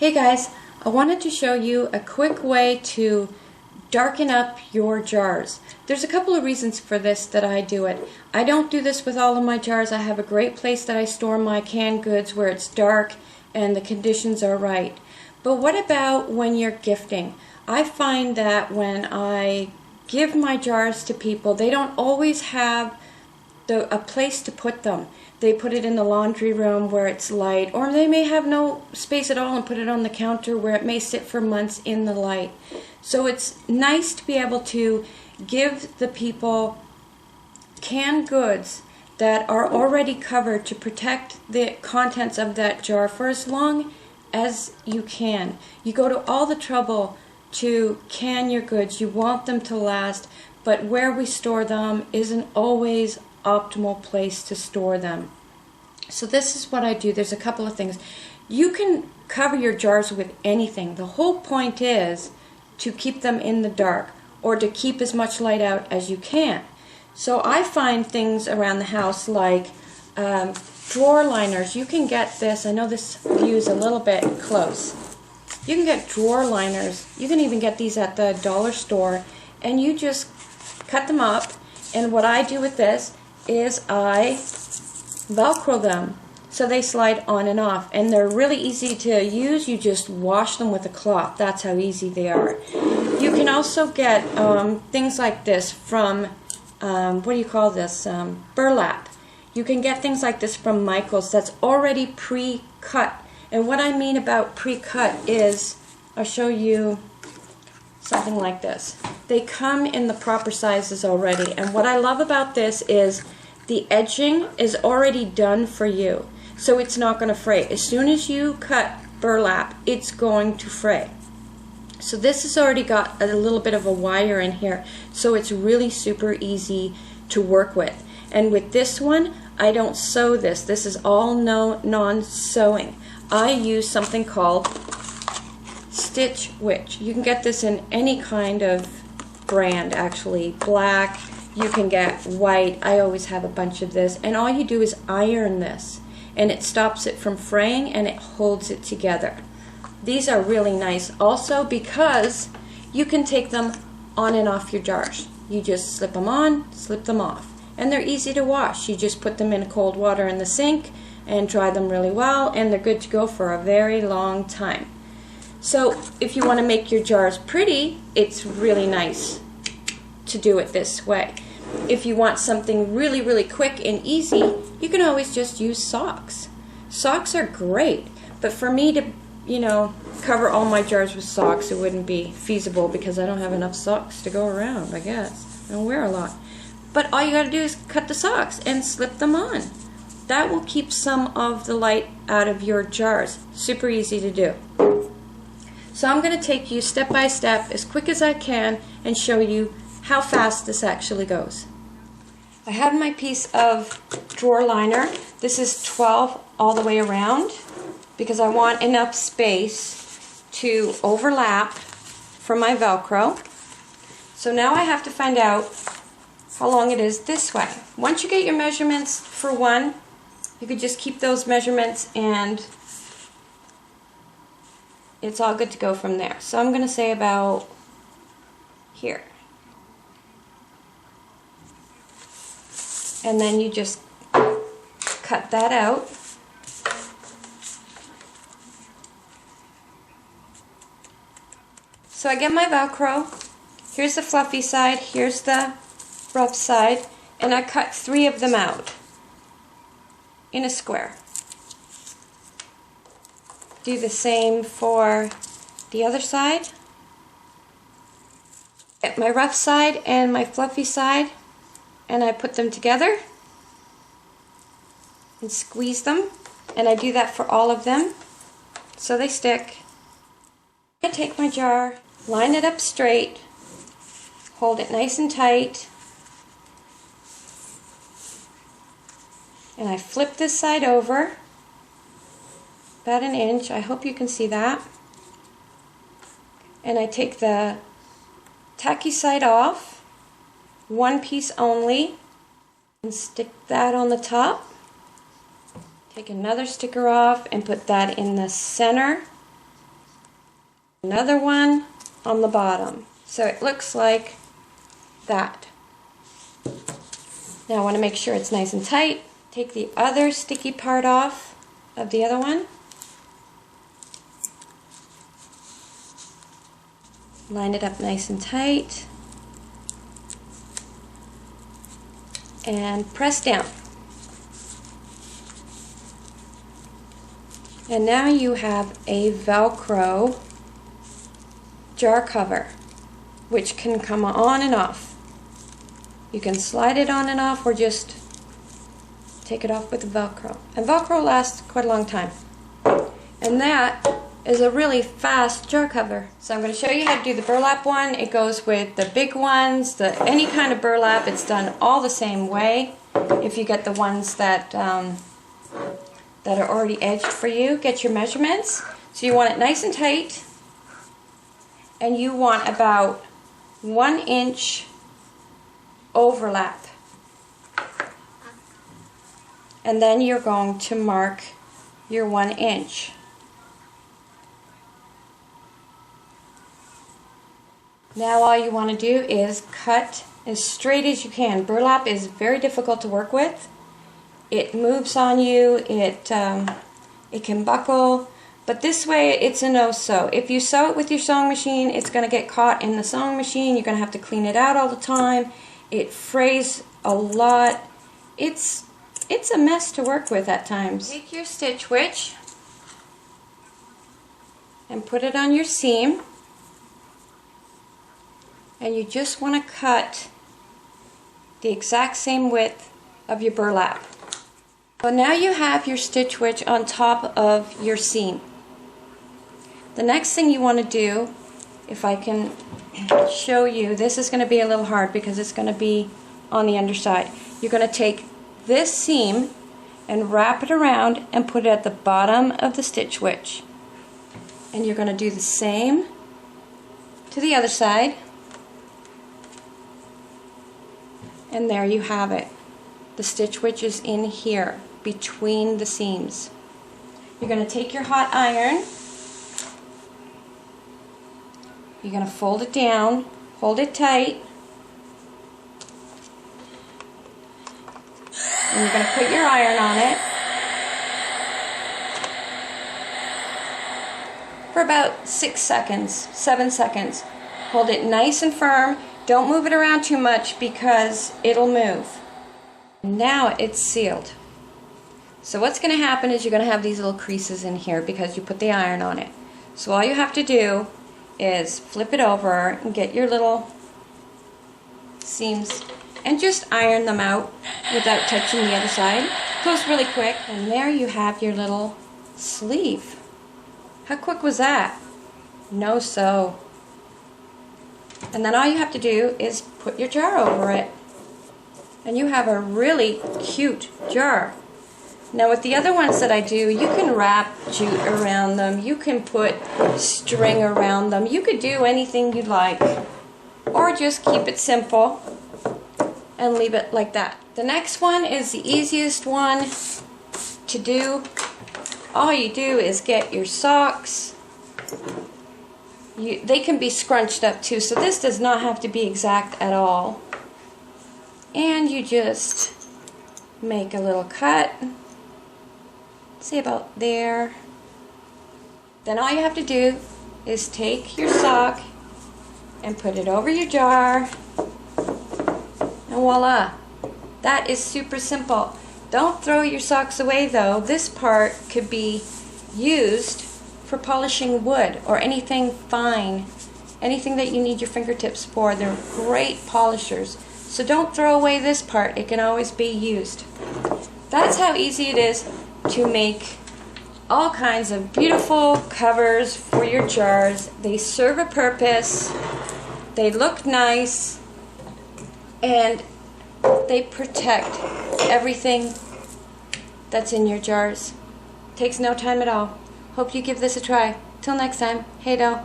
Hey guys, I wanted to show you a quick way to darken up your jars. There's a couple of reasons for this that I do it. I don't do this with all of my jars. I have a great place that I store my canned goods where it's dark and the conditions are right. But what about when you're gifting? I find that when I give my jars to people, they don't always have a place to put them. They put it in the laundry room where it's light, or they may have no space at all and put it on the counter where it may sit for months in the light. So it's nice to be able to give the people canned goods that are already covered to protect the contents of that jar for as long as you can. You go to all the trouble to can your goods. You want them to last, but where we store them isn't always optimal place to store them. So this is what I do. There's a couple of things. You can cover your jars with anything. The whole point is to keep them in the dark or to keep as much light out as you can. So I find things around the house like drawer liners. You can get this. I know this view is a little bit close. You can get drawer liners. You can even get these at the dollar store, and you just cut them up. And what I do with this is I Velcro them so they slide on and off, and they're really easy to use. You just wash them with a cloth. That's how easy they are. You can also get things like this from what do you call this, burlap. You can get things like this from Michaels that's already pre-cut. And what I mean about pre-cut is, I'll show you something like this. They come in the proper sizes already, and what I love about this is the edging is already done for you, so it's not going to fray. As soon as you cut burlap, it's going to fray. So this has already got a little bit of a wire in here, so it's really super easy to work with. And with this one, I don't sew this. This is all non-sewing. I use something called Stitch Witch. You can get this in any kind of brand, actually. Black, you can get white. I always have a bunch of this, and all you do is iron this, and it stops it from fraying and it holds it together. These are really nice also because you can take them on and off your jars. You just slip them on, slip them off, and they're easy to wash. You just put them in cold water in the sink and dry them really well, and they're good to go for a very long time. So if you want to make your jars pretty, it's really nice to do it this way. If you want something really, really quick and easy, you can always just use socks. Socks are great, but for me to, cover all my jars with socks, it wouldn't be feasible because I don't have enough socks to go around, I guess. I don't wear a lot. But all you gotta do is cut the socks and slip them on. That will keep some of the light out of your jars. Super easy to do. So I'm going to take you step by step as quick as I can and show you how fast this actually goes. I have my piece of drawer liner. This is 12 all the way around because I want enough space to overlap for my Velcro. So now I have to find out how long it is this way. Once you get your measurements for one, you could just keep those measurements and it's all good to go from there. So I'm going to say about here. And then you just cut that out. So I get my Velcro. Here's the fluffy side, here's the rough side, and I cut 3 of them out in a square. Do the same for the other side. Get my rough side and my fluffy side, and I put them together and squeeze them, and I do that for all of them so they stick. I take my jar, line it up straight, hold it nice and tight, and I flip this side over about 1 inch. I hope you can see that. And I take the tacky side off, one piece only, and stick that on the top. Take another sticker off and put that in the center Another one on the bottom. So it looks like that. Now I want to make sure it's nice and tight. Take the other sticky part off of the other one. Line it up nice and tight. And press down. And now you have a Velcro jar cover, which can come on and off. You can slide it on and off or just take it off with the Velcro. And Velcro lasts quite a long time. And that is a really fast jar cover. So I'm going to show you how to do the burlap one. It goes with the big ones, any kind of burlap. It's done all the same way. If you get the ones that are already edged for you, get your measurements. So you want it nice and tight, and you want about 1 inch overlap. And then you're going to mark your 1 inch. Now all you want to do is cut as straight as you can. Burlap is very difficult to work with. It moves on you, it can buckle, but this way it's a no-sew. If you sew it with your sewing machine, it's going to get caught in the sewing machine. You're going to have to clean it out all the time. It frays a lot. It's a mess to work with at times. Take your Stitch Witch and put it on your seam. And you just want to cut the exact same width of your burlap. So now you have your Stitch Witch on top of your seam. The next thing you want to do, if I can show you, this is going to be a little hard because it's going to be on the underside. You're going to take this seam and wrap it around and put it at the bottom of the Stitch Witch. And you're going to do the same to the other side. And there you have it. The Stitch Witch is in here, between the seams. You're going to take your hot iron. You're going to fold it down, hold it tight. And you're going to put your iron on it for about 6 seconds, 7 seconds. Hold it nice and firm. Don't move it around too much because it'll move. Now it's sealed. So what's going to happen is you're going to have these little creases in here because you put the iron on it. So all you have to do is flip it over and get your little seams and just iron them out without touching the other side. Goes really quick. And there you have your little sleeve. How quick was that? No sew. And then all you have to do is put your jar over it. And you have a really cute jar. Now with the other ones that I do, you can wrap jute around them. You can put string around them. You could do anything you'd like. Or just keep it simple and leave it like that. The next one is the easiest one to do. All you do is get your socks. They can be scrunched up too, so this does not have to be exact at all. And you just make a little cut, say about there. Then all you have to do is take your sock and put it over your jar, and voila. That is super simple. Don't throw your socks away though. This part could be used for polishing wood or anything fine, anything that you need your fingertips for. They're great polishers. So don't throw away this part. It can always be used. That's how easy it is to make all kinds of beautiful covers for your jars. They serve a purpose, they look nice, and they protect everything that's in your jars. Takes no time at all. Hope you give this a try. Till next time, hey do.